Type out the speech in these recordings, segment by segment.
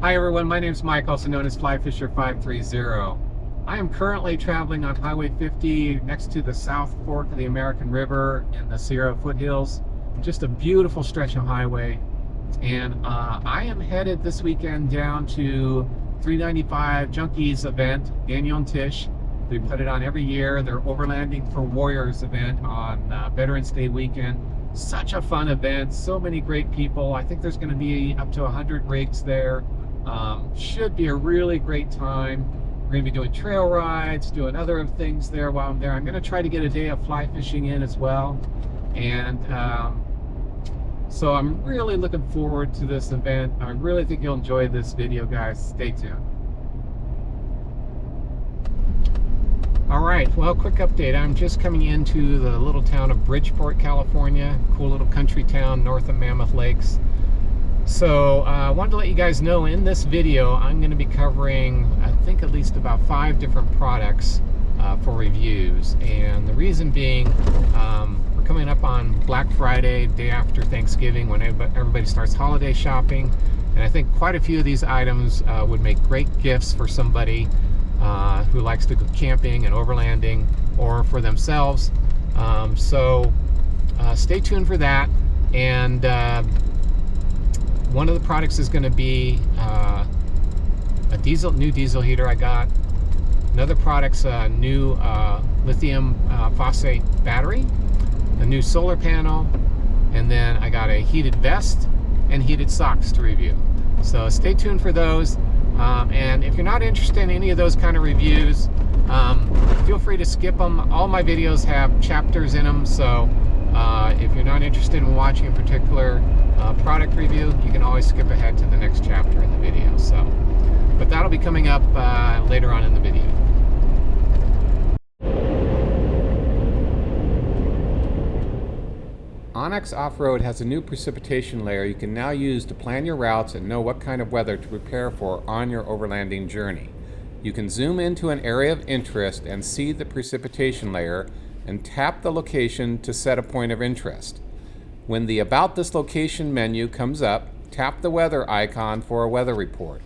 Hi everyone, my name is Mike, also known as FlyFisher530. I am currently traveling on Highway 50 next to the South Fork of the American River in the Sierra foothills. Just a beautiful stretch of highway. And I am headed this weekend down to 395 Junkies event, Daniel and Tish. We put it on every year, their Overlanding for Warriors event on Veterans Day weekend. Such a fun event, so many great people. I think there's going to be up to 100 rigs there. Should be a really great time. We're going to be doing trail rides, doing other things there while I'm there. I'm going to try to get a day of fly fishing in as well. And so I'm really looking forward to this event. I really think you'll enjoy this video, guys. Stay tuned. All right, well, quick update. I'm just coming into the little town of Bridgeport, California. Cool little country town north of Mammoth Lakes. So I wanted to let you guys know in this video I'm going to be covering, I think, at least about 5 different products for reviews. And the reason being, we're coming up on Black Friday, day after Thanksgiving, when everybody starts holiday shopping. And I think quite a few of these items would make great gifts for somebody who likes to go camping and overlanding, or for themselves. So stay tuned for that. And one of the products is going to be a new diesel heater I got. Another product's a new lithium phosphate battery, a new solar panel, and then I got a heated vest and heated socks to review. So stay tuned for those. And if you're not interested in any of those kind of reviews, feel free to skip them. All my videos have chapters in them, so if you're not interested in watching a particular product review, you can always skip ahead to the next chapter in the video. So, but that'll be coming up later on in the video. Onyx Off-Road has a new precipitation layer you can now use to plan your routes and know what kind of weather to prepare for on your overlanding journey. You can zoom into an area of interest and see the precipitation layer and tap the location to set a point of interest. When the About This Location menu comes up, tap the weather icon for a weather report.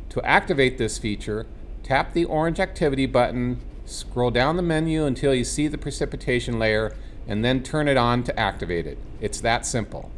To activate this feature, tap the orange activity button, scroll down the menu until you see the precipitation layer, and then turn it on to activate it. It's that simple.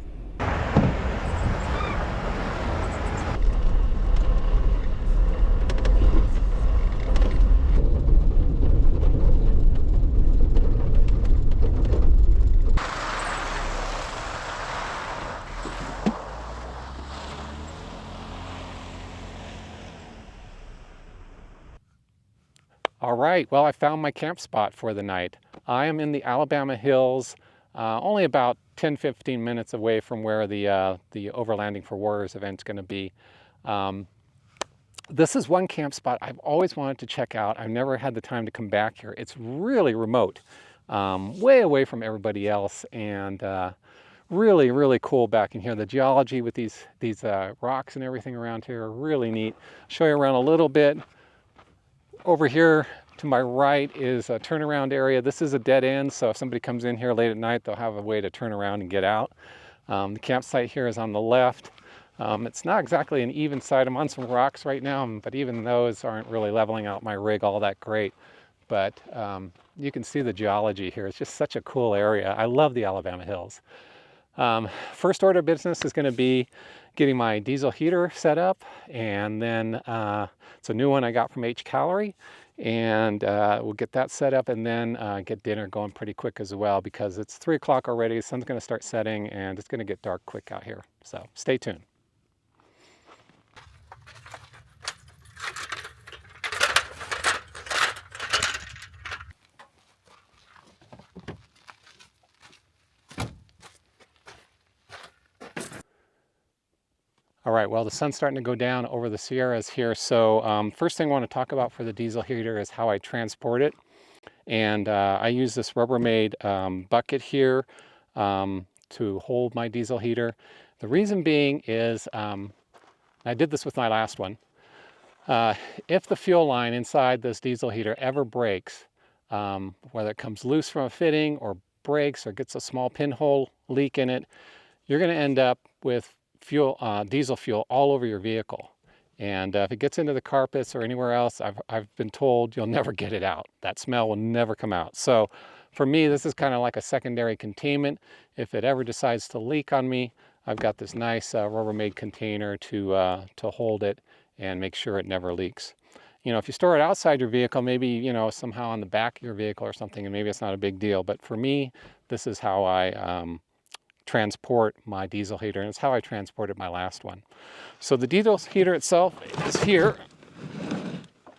All right, well, I found my camp spot for the night. I am in the Alabama hills, only about 10-15 minutes away from where the Overlanding for Warriors event is going to be. This is one camp spot I've always wanted to check out. I've never had the time to come back here. It's really remote, way away from everybody else, and really, really cool back in here. The geology with these rocks and everything around here are really neat. I'll show you around a little bit. Over here to my right is a turnaround area. This is a dead end, so if somebody comes in here late at night, they'll have a way to turn around and get out. The campsite here is on the left. It's not exactly an even site. I'm on some rocks right now, but even those aren't really leveling out my rig all that great. But you can see the geology here. It's just such a cool area. I love the Alabama hills. First order of business is going to be getting my diesel heater set up, and then it's a new one I got from HCalory, and we'll get that set up, and then get dinner going pretty quick as well, because it's 3 o'clock already. The sun's going to start setting and it's going to get dark quick out here, so stay tuned. All right, well, the sun's starting to go down over the Sierras here. So first thing I want to talk about for the diesel heater is how I transport it. And I use this Rubbermaid bucket here to hold my diesel heater. The reason being is, I did this with my last one. If the fuel line inside this diesel heater ever breaks, whether it comes loose from a fitting or breaks or gets a small pinhole leak in it, you're going to end up with fuel, diesel fuel all over your vehicle. And if it gets into the carpets or anywhere else, I've been told you'll never get it out. That smell will never come out. So for me, this is kind of like a secondary containment. If it ever decides to leak on me, I've got this nice Rubbermaid container to hold it and make sure it never leaks. You know, if you store it outside your vehicle, maybe, you know, somehow on the back of your vehicle or something, and maybe it's not a big deal. But for me, this is how I transport my diesel heater, and it's how I transported my last one. So the diesel heater itself is here,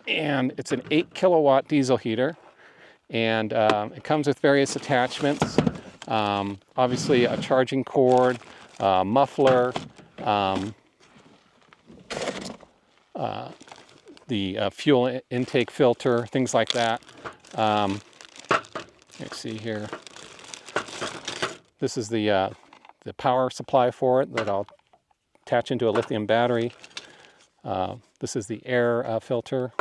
and it's an 8 kilowatt diesel heater, and it comes with various attachments. Obviously a charging cord, muffler, the fuel intake filter, things like that. Let's see here. This is the power supply for it that I'll attach into a lithium battery. This is the air filter,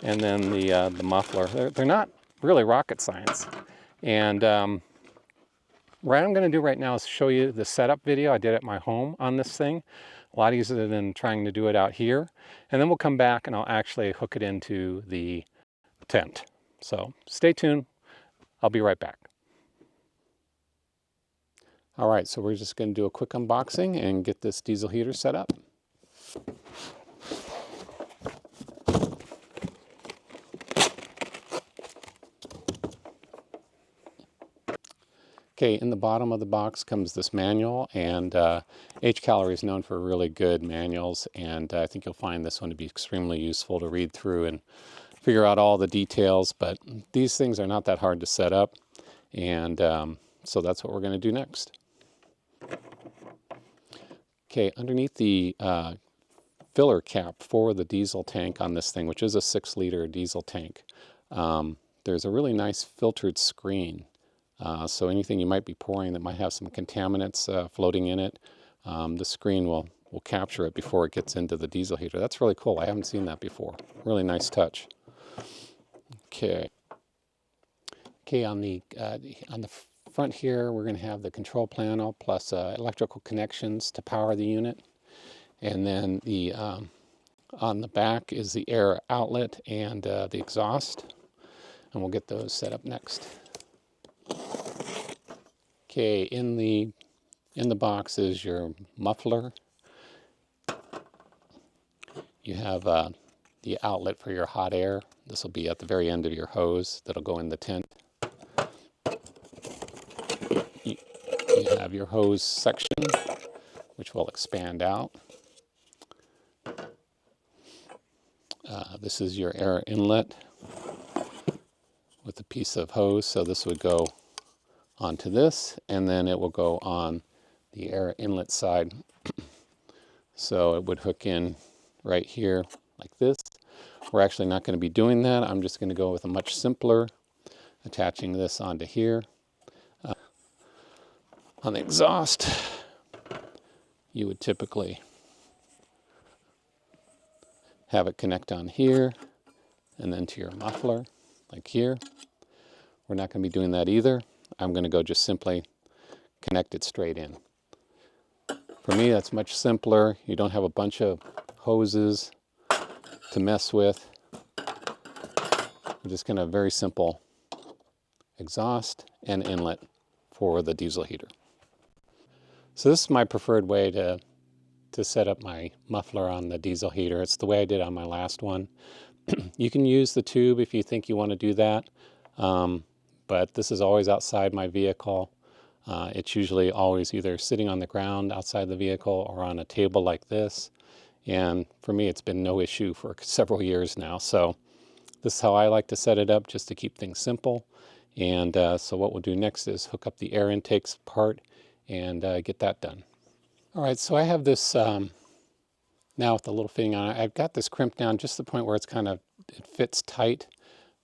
and then the muffler. They're not really rocket science. And what I'm going to do right now is show you the setup video I did at my home on this thing. A lot easier than trying to do it out here. And then we'll come back and I'll actually hook it into the tent. So stay tuned. I'll be right back. All right, so we're just going to do a quick unboxing and get this diesel heater set up. Okay, in the bottom of the box comes this manual, and HCalory is known for really good manuals, and I think you'll find this one to be extremely useful to read through and figure out all the details. But these things are not that hard to set up, and so that's what we're going to do next. Okay, underneath the filler cap for the diesel tank on this thing, which is a 6-liter diesel tank, there's a really nice filtered screen. So anything you might be pouring that might have some contaminants floating in it, the screen will capture it before it gets into the diesel heater. That's really cool. I haven't seen that before. Really nice touch. Okay. Okay, on the front here, we're going to have the control panel plus electrical connections to power the unit. And then the on the back is the air outlet and the exhaust. And we'll get those set up next. Okay, in the box is your muffler. You have the outlet for your hot air. This will be at the very end of your hose that'll go in the tent. You have your hose section, which will expand out. This is your air inlet with a piece of hose, so this would go onto this, and then it will go on the air inlet side. So it would hook in right here like this. We're actually not going to be doing that. I'm just going to go with a much simpler, attaching this onto here. On the exhaust, you would typically have it connect on here and then to your muffler like here. We're not going to be doing that either. I'm going to go just simply connect it straight in. For me, that's much simpler. You don't have a bunch of hoses to mess with. We're just going to have a very simple exhaust and inlet for the diesel heater. So this is my preferred way to set up my muffler on the diesel heater. It's the way I did on my last one. You can use the tube if you think you want to do that, but this is always outside my vehicle. It's usually always either sitting on the ground outside the vehicle or on a table like this. And for me, it's been no issue for several years now. So this is how I like to set it up, just to keep things simple. And so what we'll do next is hook up the air intakes part and get that done. All right, so I have this now with the little fitting on it. I've got this crimped down just to the point where it fits tight,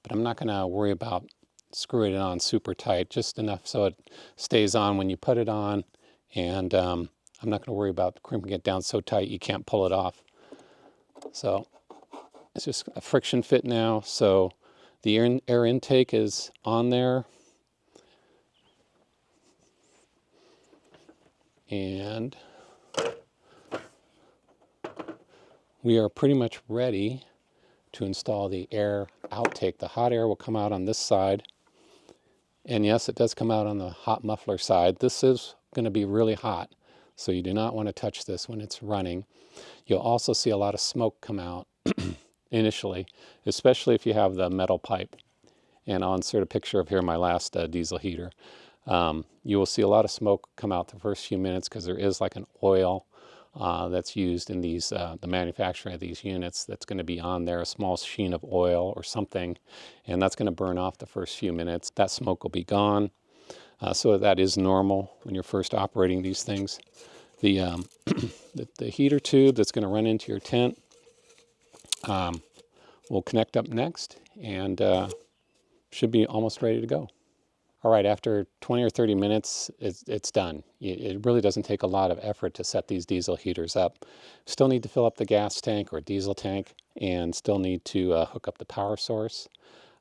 but I'm not going to worry about screwing it on super tight, just enough so it stays on when you put it on. And I'm not going to worry about crimping it down so tight you can't pull it off. So it's just a friction fit now. So the air intake is on there. And we are pretty much ready to install the air outtake. The hot air will come out on this side. And yes, it does come out on the hot muffler side. This is going to be really hot, so you do not want to touch this when it's running. You'll also see a lot of smoke come out initially, especially if you have the metal pipe. And I'll insert a picture of here my last diesel heater. You will see a lot of smoke come out the first few minutes because there is like an oil that's used in these, the manufacturing of these units that's going to be on there, a small sheen of oil or something, and that's going to burn off the first few minutes. That smoke will be gone. So that is normal when you're first operating these things. The, the heater tube that's going to run into your tent will connect up next and should be almost ready to go. All right, after 20 or 30 minutes, it's done. It really doesn't take a lot of effort to set these diesel heaters up. Still need to fill up the gas tank or diesel tank, and still need to hook up the power source.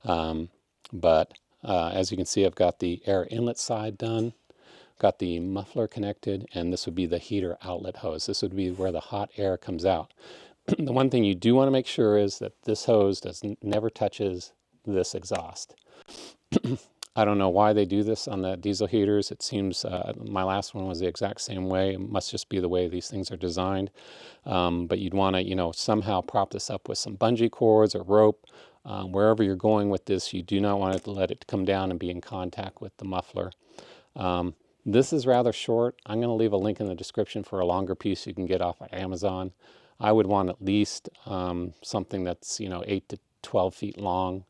But as you can see, I've got the air inlet side done, got the muffler connected, and this would be the heater outlet hose. This would be where the hot air comes out. The one thing you do want to make sure is that this hose never touches this exhaust. I don't know why they do this on the diesel heaters. It seems my last one was the exact same way. It must just be the way these things are designed. But you'd want to, somehow prop this up with some bungee cords or rope. Wherever you're going with this, you do not want to let it come down and be in contact with the muffler. This is rather short. I'm going to leave a link in the description for a longer piece you can get off of Amazon. I would want at least something that's 8 to 12 feet long.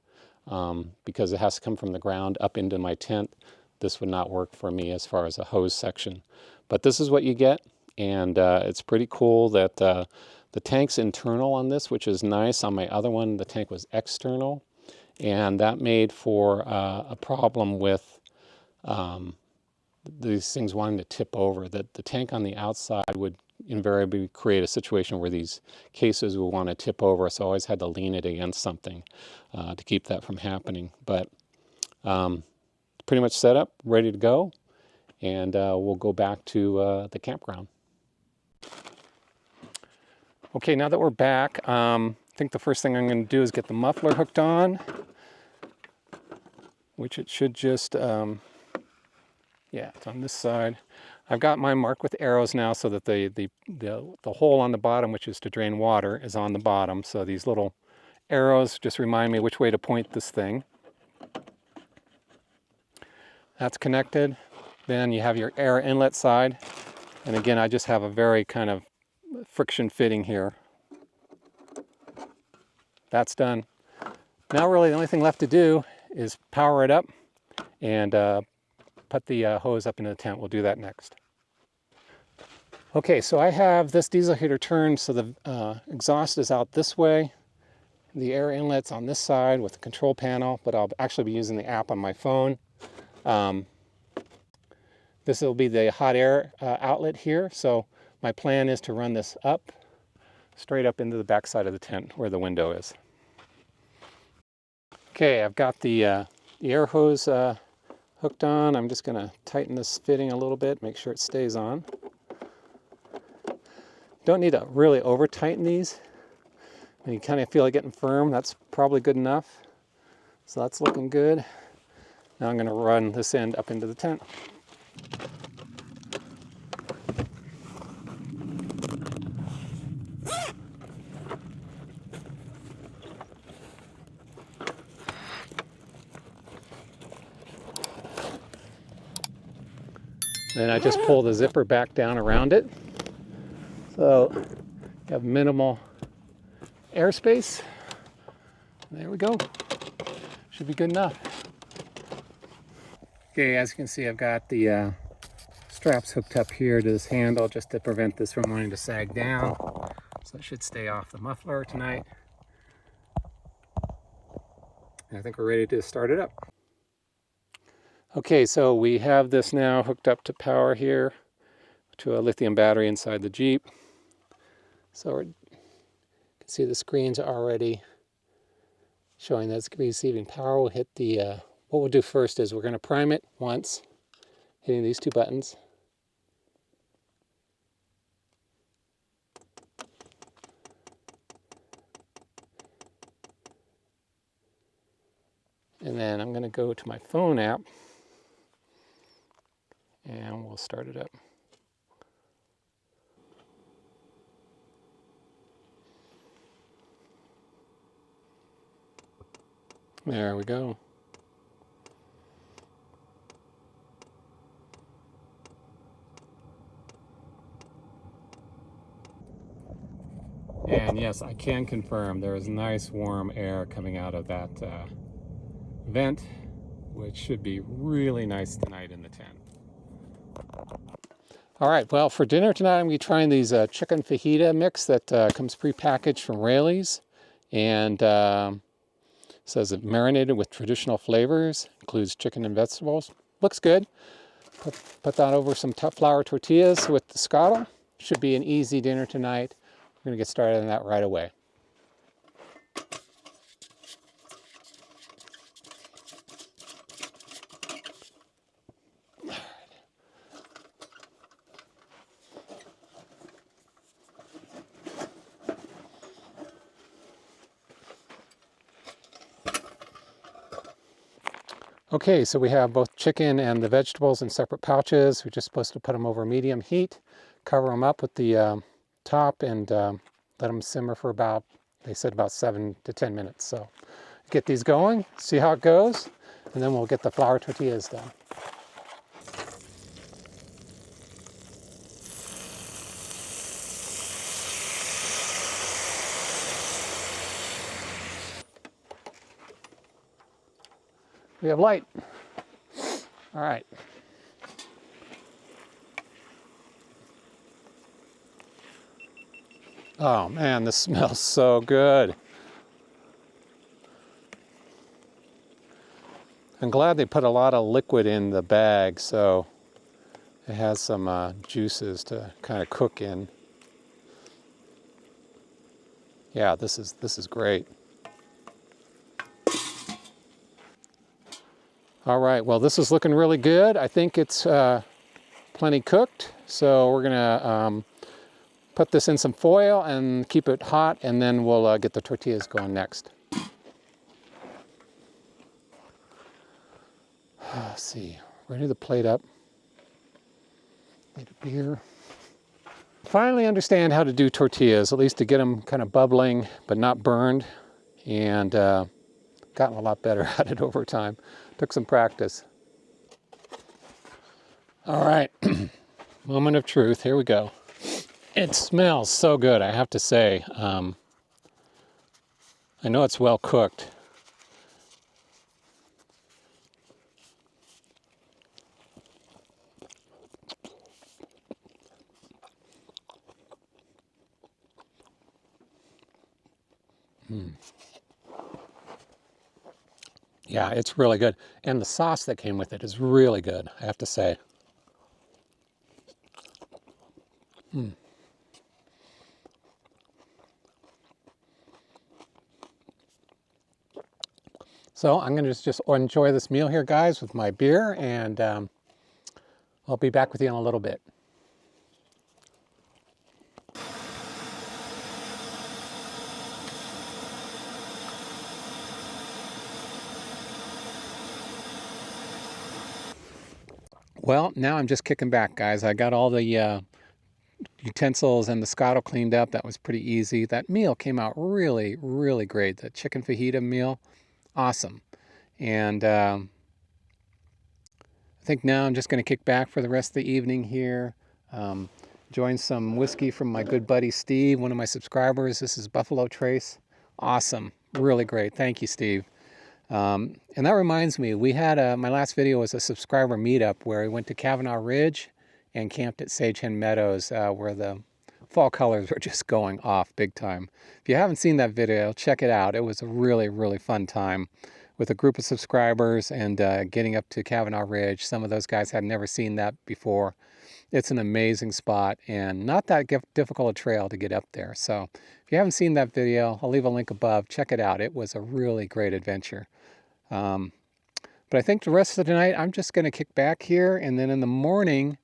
Because it has to come from the ground up into my tent. This would not work for me as far as a hose section. But this is what you get, and it's pretty cool that the tank's internal on this, which is nice. On my other one, the tank was external, and that made for a problem with these things wanting to tip over. That the tank on the outside would invariably create a situation where these cases will want to tip over, so I always had to lean it against something to keep that from happening. But pretty much set up, ready to go, and we'll go back to the campground. Okay, now that we're back, I think the first thing I'm going to do is get the muffler hooked on, which it should just, yeah, it's on this side. I've got mine marked with arrows now so that the hole on the bottom, which is to drain water, is on the bottom. So these little arrows just remind me which way to point this thing. That's connected. Then you have your air inlet side. And again, I just have a very kind of friction fitting here. That's done. Now really the only thing left to do is power it up and put the hose up into the tent. We'll do that next. Okay, so I have this diesel heater turned so the exhaust is out this way. The air inlet's on this side with the control panel, but I'll actually be using the app on my phone. This will be the hot air outlet here. So my plan is to run this up, straight up into the back side of the tent where the window is. Okay, I've got the air hose hooked on. I'm just going to tighten this fitting a little bit, make sure it stays on. Don't need to really over tighten these. When you kind of feel like getting firm, that's probably good enough. So that's looking good. Now I'm going to run this end up into the tent. Then I just pull the zipper back down around it. So you have minimal airspace. There we go. Should be good enough. Okay, as you can see, I've got the straps hooked up here to this handle just to prevent this from wanting to sag down. So it should stay off the muffler tonight. And I think we're ready to start it up. Okay, so we have this now hooked up to power here to a lithium battery inside the Jeep. So you can see the screen's already showing that it's receiving power. We'll hit the, what we'll do first is we're going to prime it once, hitting these two buttons. And then I'm going to go to my phone app and we'll start it up. There we go. And yes, I can confirm there is nice warm air coming out of that vent, which should be really nice tonight in the tent. All right, well, for dinner tonight, I'm going to be trying these chicken fajita mix that comes pre-packaged from Raley's. And says it marinated with traditional flavors, includes chicken and vegetables. Looks good. Put that over some flour tortillas with the scottle. Should be an easy dinner tonight. We're going to get started on that right away. Okay, so we have both chicken and the vegetables in separate pouches. We're just supposed to put them over medium heat, cover them up with the top, and let them simmer for about, they said about 7 to 10 minutes. So get these going, see how it goes, and then we'll get the flour tortillas done. We have light. All right. Oh man, this smells so good. I'm glad they put a lot of liquid in the bag, so it has some juices to kind of cook in. Yeah, this is great. All right, well, this is looking really good. I think it's plenty cooked, so we're gonna put this in some foil and keep it hot, and then we'll get the tortillas going next. Let's see, ready to plate up. Need a beer. Finally understand how to do tortillas, at least to get them kind of bubbling but not burned, and gotten a lot better at it over time. Took some practice. All right, moment of truth, here we go. It smells so good, I have to say. I know it's well cooked. Yeah, it's really good. And the sauce that came with it is really good, I have to say. So I'm going to just enjoy this meal here, guys, with my beer, and I'll be back with you in a little bit. Well, now I'm just kicking back, guys. I got all the utensils and the scottle cleaned up. That was pretty easy. That meal came out really, really great. The chicken fajita meal, awesome. And I think now I'm just going to kick back for the rest of the evening here. Join some whiskey from my good buddy Steve, one of my subscribers. This is Buffalo Trace. Awesome. Really great. Thank you, Steve. And that reminds me, we had my last video was a subscriber meetup where we went to Kavanaugh Ridge and camped at Sage Hen Meadows, where the fall colors were just going off big time. If you haven't seen that video, check it out. It was a really, really fun time with a group of subscribers and getting up to Kavanaugh Ridge. Some of those guys had never seen that before. It's an amazing spot and not that difficult a trail to get up there. So if you haven't seen that video, I'll leave a link above. Check it out. It was a really great adventure. But I think the rest of the night, I'm just going to kick back here. And then in the morning,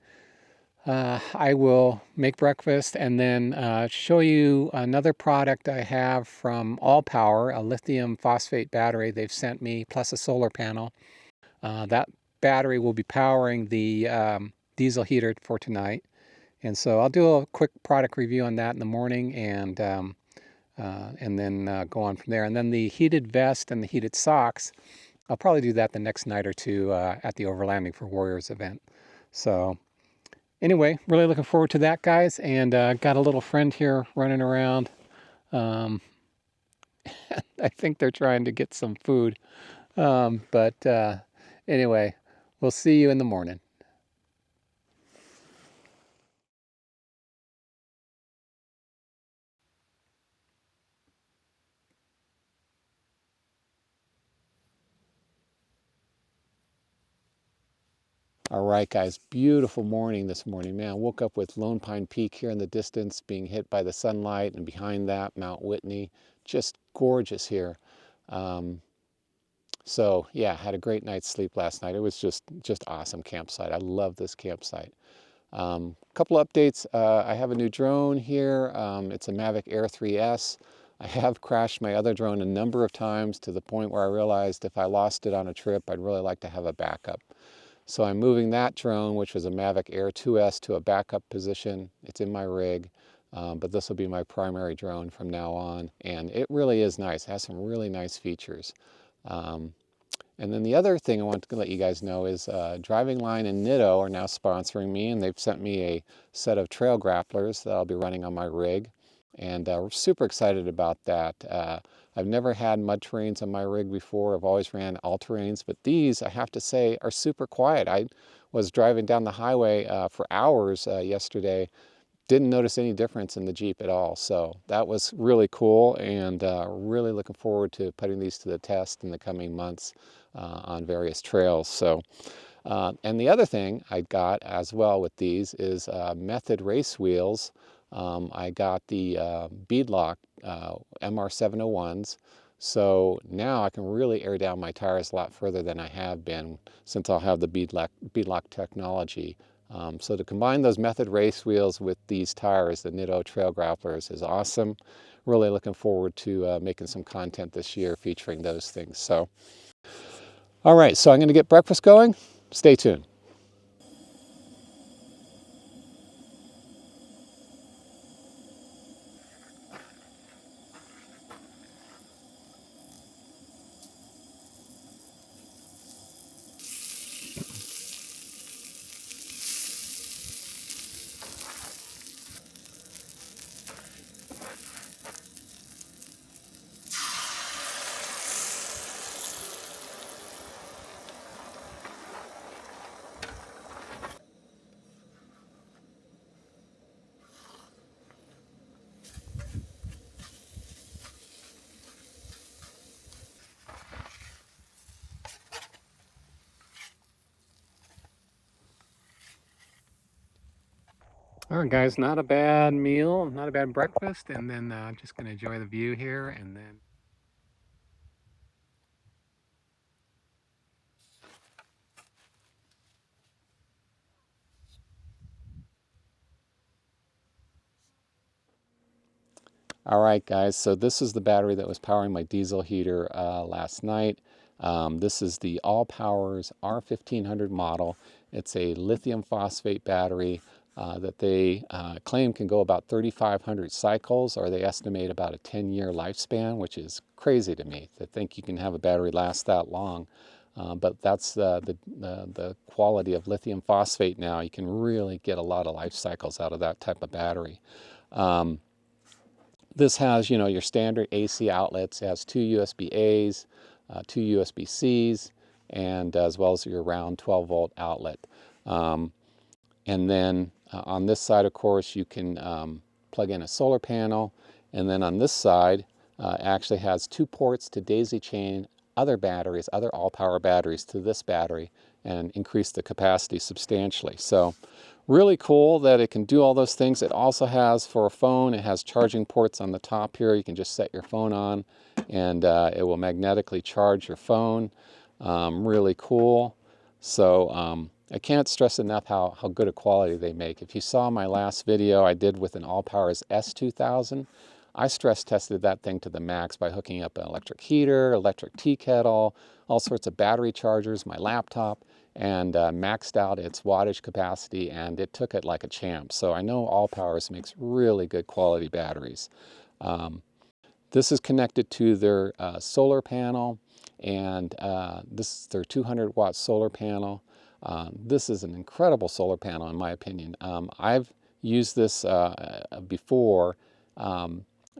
I will make breakfast and then show you another product I have from Allpower, a lithium phosphate battery they've sent me, plus a solar panel. That battery will be powering the diesel heater for tonight. And so I'll do a quick product review on that in the morning and then go on from there. And then the heated vest and the heated socks, I'll probably do that the next night or two at the Overlanding for Warriors event. So anyway, really looking forward to that, guys. And got a little friend here running around. Um, I think they're trying to get some food. But anyway, we'll see you in the morning. All right, guys, beautiful morning this morning. Man, I woke up with Lone Pine Peak here in the distance being hit by the sunlight, and behind that, Mount Whitney. Just gorgeous here. Um, so yeah, had a great night's sleep last night. It was just awesome campsite. I love this campsite. Couple updates. I have a new drone here. It's a Mavic Air 3S. I have crashed my other drone a number of times to the point where I realized if I lost it on a trip, I'd really like to have a backup. So I'm moving that drone, which was a Mavic Air 2S, to a backup position. It's in my rig, but this will be my primary drone from now on. And it really is nice. It has some really nice features. Um, and then the other thing I want to let you guys know is Driving Line and Nitto are now sponsoring me, and they've sent me a set of trail grapplers that I'll be running on my rig. And we're super excited about that. I've never had mud terrains on my rig before. I've always ran all terrains, but these, I have to say, are super quiet. I was driving down the highway for hours yesterday, didn't notice any difference in the Jeep at all. So that was really cool, and really looking forward to putting these to the test in the coming months on various trails. So, and the other thing I got as well with these is Method race wheels. I got the beadlock MR701s. So now I can really air down my tires a lot further than I have been, since I'll have the beadlock technology. So to combine those Method race wheels with these tires, the Nitto Trail Grapplers, is awesome. Really looking forward to making some content this year featuring those things. So, all right, so I'm going to get breakfast going. Stay tuned. All right, guys, not a bad meal, not a bad breakfast, and then just going to enjoy the view here, and then all right, guys, so this is the battery that was powering my diesel heater last night. This is the Allpowers R1500 model. It's a lithium phosphate battery that they claim can go about 3,500 cycles, or they estimate about a 10-year lifespan, which is crazy to me to think you can have a battery last that long. But that's the quality of lithium phosphate now. You can really get a lot of life cycles out of that type of battery. This has, you know, your standard AC outlets. It has two USB-As, two USB-Cs, and as well as your round 12-volt outlet. And then on this side, of course, you can plug in a solar panel. And then on this side, actually has two ports to daisy chain other batteries, other Allpower batteries to this battery, and increase the capacity substantially. So really cool that it can do all those things. It also has, for a phone, it has charging ports on the top here. You can just set your phone on, and it will magnetically charge your phone. Really cool. So I can't stress enough how good a quality they make. If you saw my last video I did with an Allpowers S2000, I stress tested that thing to the max by hooking up an electric heater, electric tea kettle, all sorts of battery chargers, my laptop, and maxed out its wattage capacity, and it took it like a champ. So I know Allpowers makes really good quality batteries. This is connected to their solar panel, and this is their 200-watt solar panel. This is an incredible solar panel, in my opinion. I've used this before.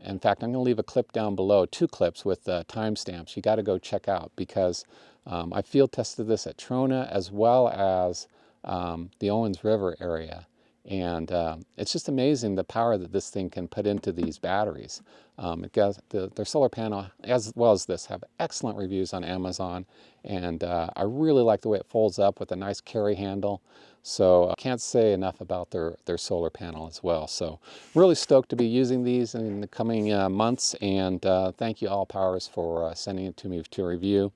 In fact, I'm going to leave a clip down below, 2 clips with timestamps. You got to go check out, because I field tested this at Trona as well as the Owens River area. And it's just amazing the power that this thing can put into these batteries. Their solar panel, as well as this, have excellent reviews on Amazon. And I really like the way it folds up with a nice carry handle. So I can't say enough about their solar panel as well. So really stoked to be using these in the coming months. And thank you, Allpowers, for sending it to me to review.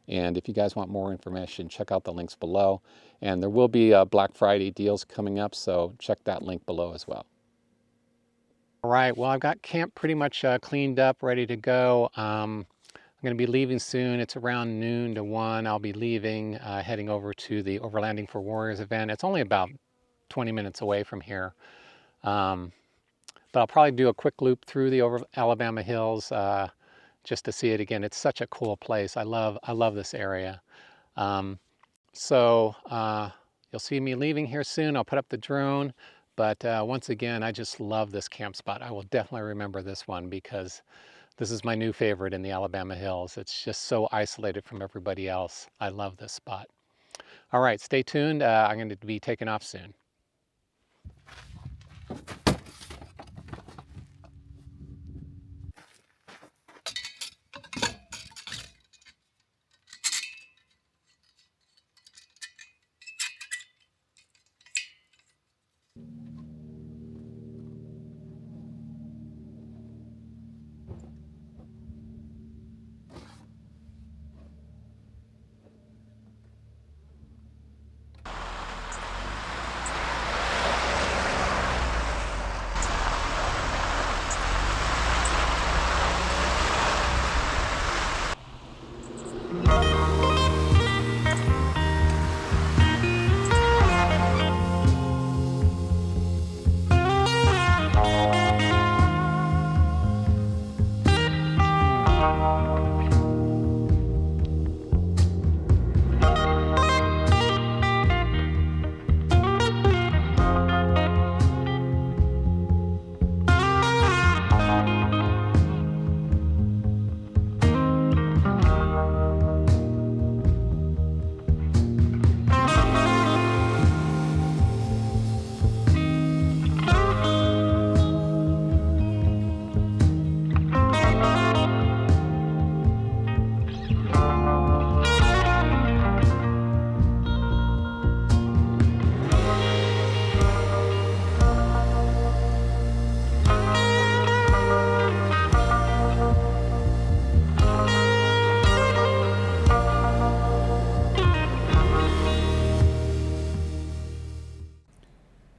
And if you guys want more information, check out the links below. And there will be Black Friday deals coming up, so check that link below as well. All right, well, I've got camp pretty much cleaned up, ready to go. I'm going to be leaving soon. It's around noon to 1. I'll be leaving, heading over to the Overlanding for Warriors event. It's only about 20 minutes away from here. But I'll probably do a quick loop through the Alabama hills just to see it again. It's such a cool place. I love this area. So you'll see me leaving here soon. I'll put up the drone. But once again, I just love this camp spot. I will definitely remember this one, because this is my new favorite in the Alabama hills. It's just so isolated from everybody else. I love this spot. All right, stay tuned. I'm going to be taking off soon.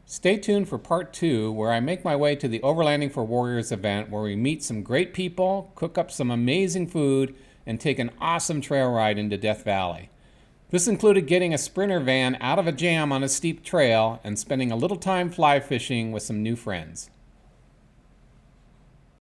Stay tuned for part 2, where I make my way to the Overlanding for Warriors event, where we meet some great people, cook up some amazing food, and take an awesome trail ride into Death Valley. This included getting a Sprinter van out of a jam on a steep trail and spending a little time fly fishing with some new friends.